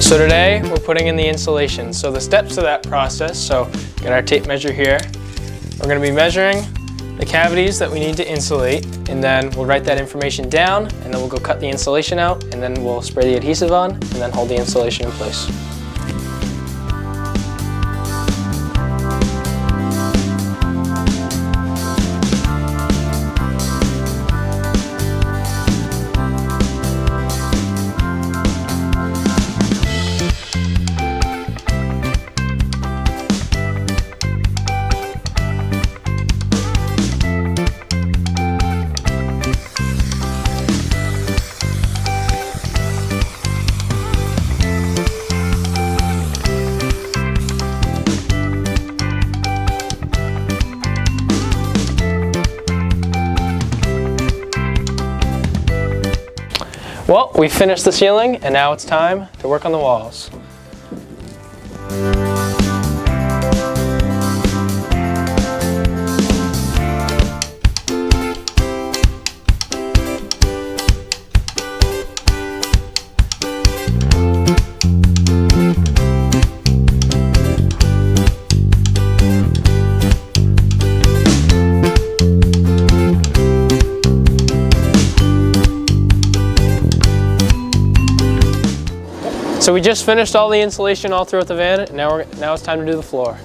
So today we're putting in the insulation. So the steps of that process, so got our tape measure here. We're going to be measuring the cavities that we need to insulate, and then we'll write that information down, and then we'll go cut the insulation out, and then we'll spray the adhesive on, and then hold the insulation in place. Well, we finished the ceiling, and now it's time to work on the walls. So we just finished all the insulation all throughout the van, and now it's time to do the floor.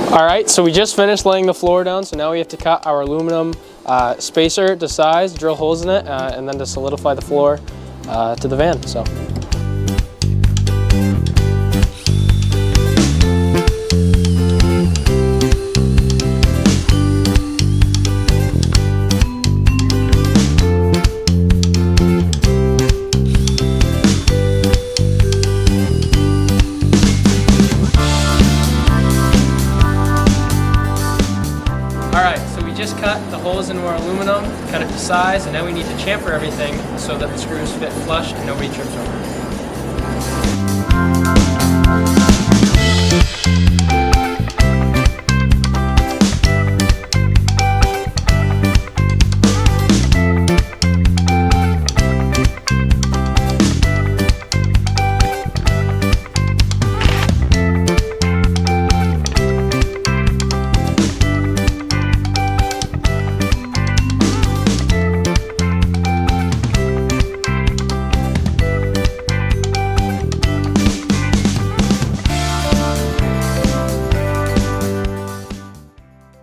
Alright, so we just finished laying the floor down, so now we have to cut our aluminum spacer to size, drill holes in it, and then to solidify the floor to the van. So. Alright, so we just cut the holes into our aluminum, cut it to size, and now we need to chamfer everything so that the screws fit flush and nobody trips over.